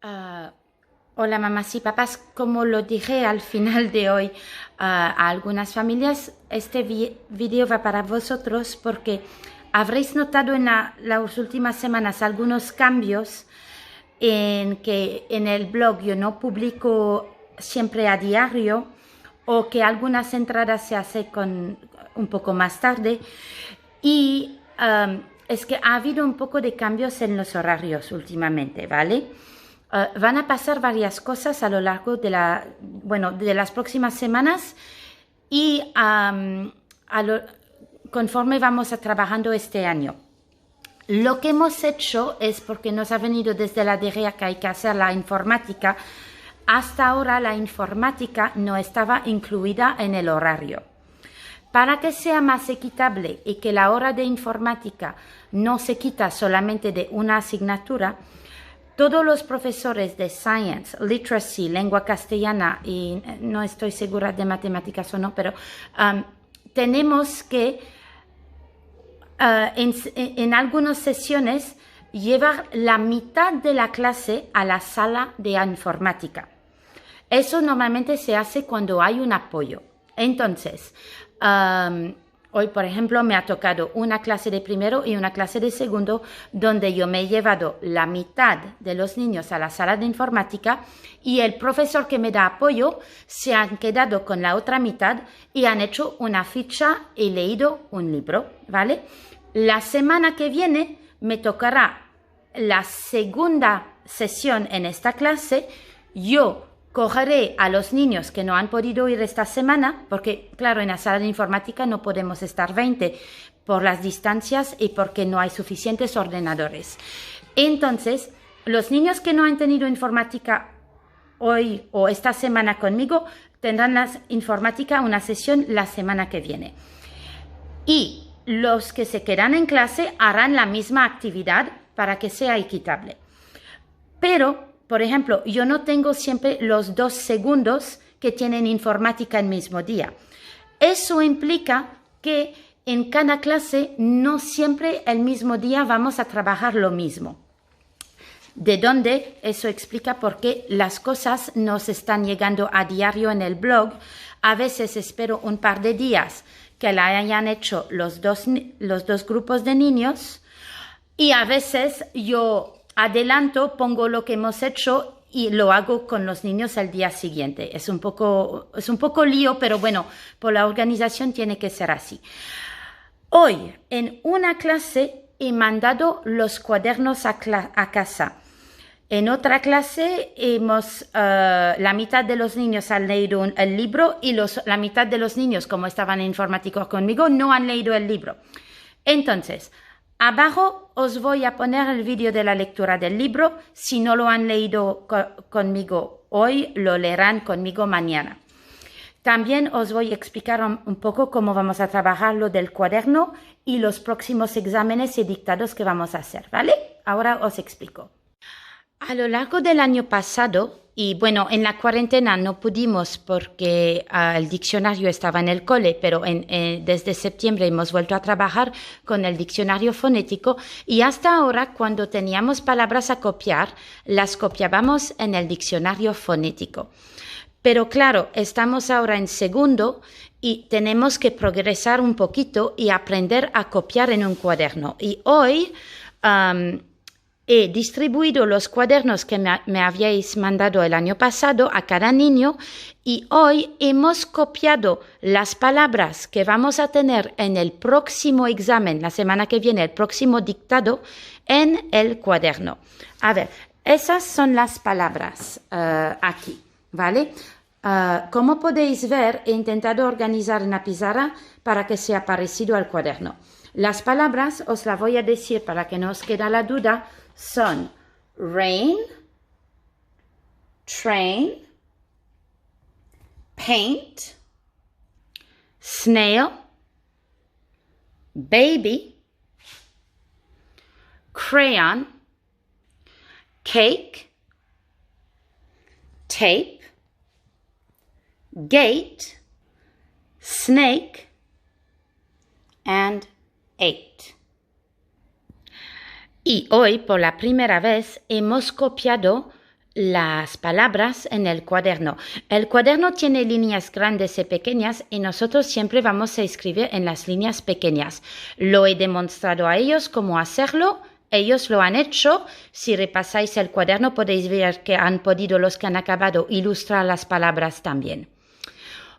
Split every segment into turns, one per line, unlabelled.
Ah, hola mamás y papás, como lo dije al final de hoy a algunas familias, este video va para vosotros porque habréis notado en las últimas semanas algunos cambios en que en el blog yo no publico siempre a diario o que algunas entradas se hacen un poco más tarde y es que ha habido un poco de cambios en los horarios últimamente, ¿vale? Van a pasar varias cosas a lo largo de las próximas semanas y conforme vamos a trabajando este año. Lo que hemos hecho es porque nos ha venido desde la DGA que hay que hacer la informática. Hasta ahora la informática no estaba incluida en el horario. Para que sea más equitable y que la hora de informática no se quita solamente de una asignatura, todos los profesores de Science, Literacy, lengua castellana y no estoy segura de matemáticas o no, pero tenemos que en algunas sesiones llevar la mitad de la clase a la sala de informática. Eso normalmente se hace cuando hay un apoyo. Entonces, hoy, por ejemplo, me ha tocado una clase de primero y una clase de segundo, donde yo me he llevado la mitad de los niños a la sala de informática y el profesor que me da apoyo se han quedado con la otra mitad y han hecho una ficha y leído un libro, ¿vale? La semana que viene me tocará la segunda sesión en esta clase. Yo cogeré a los niños que no han podido ir esta semana, porque claro, en la sala de informática no podemos estar 20 por las distancias y porque no hay suficientes ordenadores. Entonces, los niños que no han tenido informática hoy o esta semana conmigo tendrán la informática una sesión la semana que viene. Y los que se quedan en clase harán la misma actividad para que sea equitable. Pero por ejemplo, yo no tengo siempre los 2 segundos que tienen informática el mismo día. Eso implica que en cada clase no siempre el mismo día vamos a trabajar lo mismo. De donde eso explica por qué las cosas nos están llegando a diario en el blog. A veces espero un par de días que la hayan hecho los dos grupos de niños y a veces yo adelanto, pongo lo que hemos hecho y lo hago con los niños al día siguiente. Es un poco lío, pero bueno, por la organización tiene que ser así. Hoy, en una clase, he mandado los cuadernos a casa. En otra clase, la mitad de los niños han leído el libro y la mitad de los niños, como estaban informáticos conmigo, no han leído el libro. Entonces, abajo os voy a poner el vídeo de la lectura del libro. Si no lo han leído conmigo hoy, lo leerán conmigo mañana. También os voy a explicar un poco cómo vamos a trabajar lo del cuaderno y los próximos exámenes y dictados que vamos a hacer, ¿vale? Ahora os explico. A lo largo del año pasado, y bueno, en la cuarentena no pudimos porque el diccionario estaba en el cole, pero desde septiembre hemos vuelto a trabajar con el diccionario fonético y hasta ahora cuando teníamos palabras a copiar, las copiábamos en el diccionario fonético. Pero claro, estamos ahora en segundo y tenemos que progresar un poquito y aprender a copiar en un cuaderno. Y hoy he distribuido los cuadernos que me habíais mandado el año pasado a cada niño y hoy hemos copiado las palabras que vamos a tener en el próximo examen, la semana que viene, el próximo dictado, en el cuaderno. A ver, esas son las palabras aquí, ¿vale? Como podéis ver, he intentado organizar una pizarra para que sea parecido al cuaderno. Las palabras, os las voy a decir para que no os quede la duda, son rain, train, paint, snail, baby, crayon, cake, tape, gate, snake, and 8. Y hoy, por la primera vez, hemos copiado las palabras en el cuaderno. El cuaderno tiene líneas grandes y pequeñas y nosotros siempre vamos a escribir en las líneas pequeñas. Lo he demostrado a ellos cómo hacerlo. Ellos lo han hecho. Si repasáis el cuaderno podéis ver que han podido los que han acabado ilustrar las palabras también.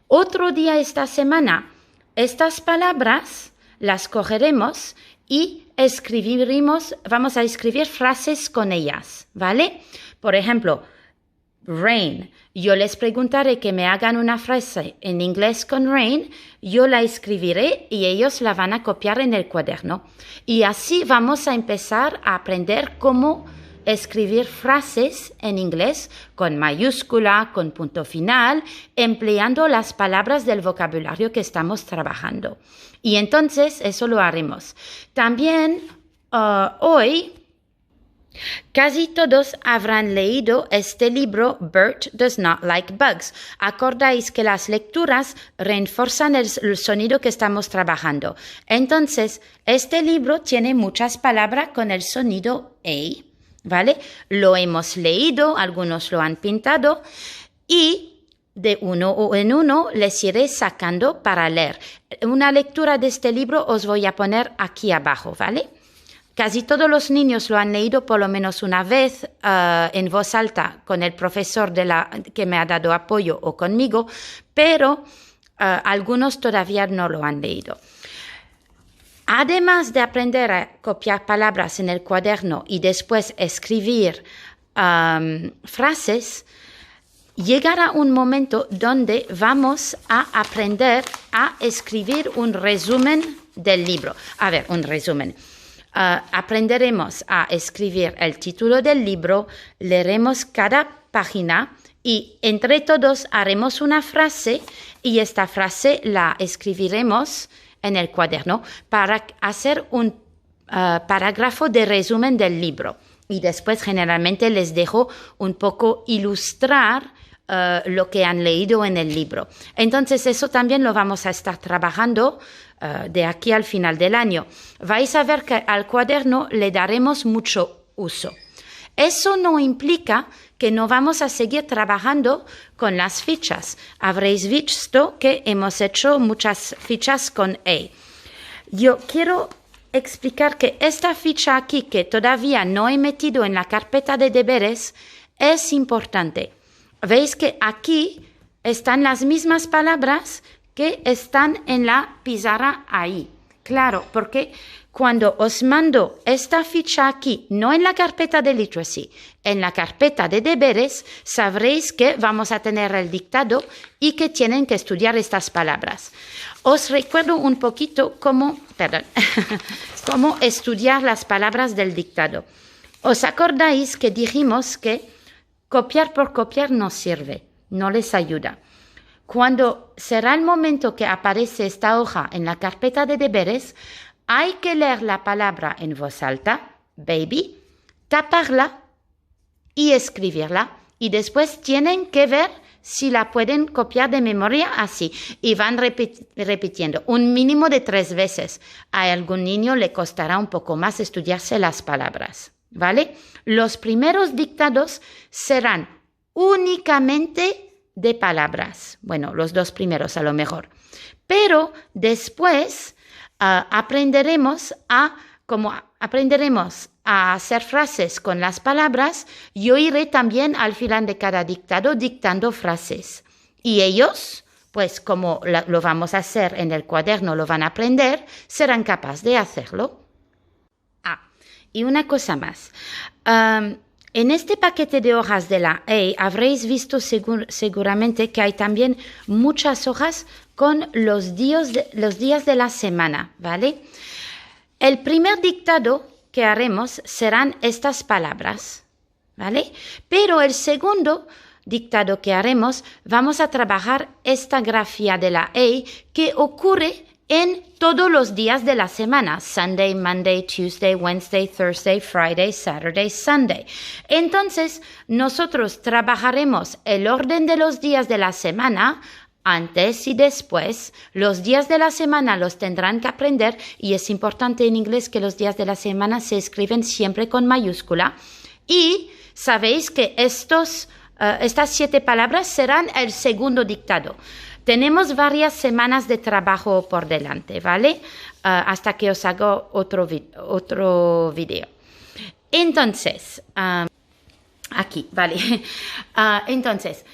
Otro día esta semana, estas palabras las cogeremos y vamos a escribir frases con ellas, ¿vale? Por ejemplo, rain. Yo les preguntaré que me hagan una frase en inglés con rain, yo la escribiré y ellos la van a copiar en el cuaderno. Y así vamos a empezar a aprender cómo escribir frases en inglés con mayúscula, con punto final, empleando las palabras del vocabulario que estamos trabajando. Y entonces eso lo haremos. También hoy casi todos habrán leído este libro Bert Does Not Like Bugs. Acordáis que las lecturas reforzan el sonido que estamos trabajando. Entonces, este libro tiene muchas palabras con el sonido A, ¿vale? Lo hemos leído, algunos lo han pintado y de uno en uno les iré sacando para leer. Una lectura de este libro os voy a poner aquí abajo, ¿vale? Casi todos los niños lo han leído por lo menos una vez en voz alta con el profesor que me ha dado apoyo o conmigo, pero algunos todavía no lo han leído. Además de aprender a copiar palabras en el cuaderno y después escribir frases, llegará un momento donde vamos a aprender a escribir un resumen del libro. A ver, un resumen. Aprenderemos a escribir el título del libro, leeremos cada página y entre todos haremos una frase y esta frase la escribiremos en el cuaderno para hacer un parágrafo de resumen del libro. Y después generalmente les dejo un poco ilustrar lo que han leído en el libro. Entonces eso también lo vamos a estar trabajando de aquí al final del año. Vais a ver que al cuaderno le daremos mucho uso. Eso no implica que no vamos a seguir trabajando con las fichas. Habréis visto que hemos hecho muchas fichas con A. Yo quiero explicar que esta ficha aquí, que todavía no he metido en la carpeta de deberes, es importante. Veis que aquí están las mismas palabras que están en la pizarra ahí. Claro, porque cuando os mando esta ficha aquí, no en la carpeta de literacy, en la carpeta de deberes, sabréis que vamos a tener el dictado y que tienen que estudiar estas palabras. Os recuerdo un poquito cómo estudiar las palabras del dictado. ¿Os acordáis que dijimos que copiar por copiar no sirve, no les ayuda? Cuando será el momento que aparece esta hoja en la carpeta de deberes, hay que leer la palabra en voz alta, baby, taparla y escribirla. Y después tienen que ver si la pueden copiar de memoria así. Y van repitiendo un mínimo de 3 veces. A algún niño le costará un poco más estudiarse las palabras, ¿vale? Los primeros dictados serán únicamente de palabras. Bueno, los 2 primeros a lo mejor. Pero después aprenderemos a hacer frases con las palabras. Yo iré también al final de cada dictado dictando frases. Y ellos, pues como lo vamos a hacer en el cuaderno, lo van a aprender, serán capaces de hacerlo. Y una cosa más. En este paquete de hojas de la A habréis visto seguramente que hay también muchas hojas con los días de la semana, ¿vale? El primer dictado que haremos serán estas palabras, ¿vale? Pero el segundo dictado que haremos vamos a trabajar esta grafía de la A que ocurre en todos los días de la semana. Sunday, Monday, Tuesday, Wednesday, Thursday, Friday, Saturday, Sunday. Entonces, nosotros trabajaremos el orden de los días de la semana antes y después. Los días de la semana los tendrán que aprender y es importante en inglés que los días de la semana se escriben siempre con mayúscula. Y sabéis que estas 7 palabras serán el segundo dictado. Tenemos varias semanas de trabajo por delante, ¿vale? Hasta que os hago otro video. Entonces, aquí, ¿vale? Entonces,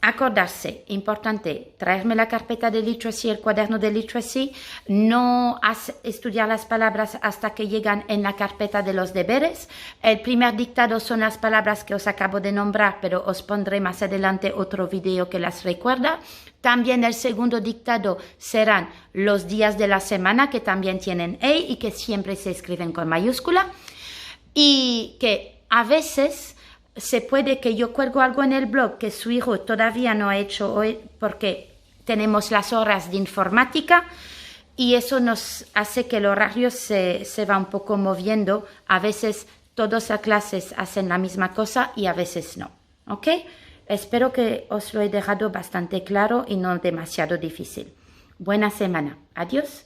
acordarse, importante, traerme la carpeta de literacy, el cuaderno de literacy, no estudiar las palabras hasta que llegan en la carpeta de los deberes. El primer dictado son las palabras que os acabo de nombrar, pero os pondré más adelante otro video que las recuerda. También el segundo dictado serán los días de la semana, que también tienen E y que siempre se escriben con mayúscula. Y que a veces se puede que yo cuelgo algo en el blog que su hijo todavía no ha hecho hoy porque tenemos las horas de informática y eso nos hace que el horario se va un poco moviendo. A veces todas las clases hacen la misma cosa y a veces no. ¿Ok? Espero que os lo he dejado bastante claro y no demasiado difícil. Buena semana. Adiós.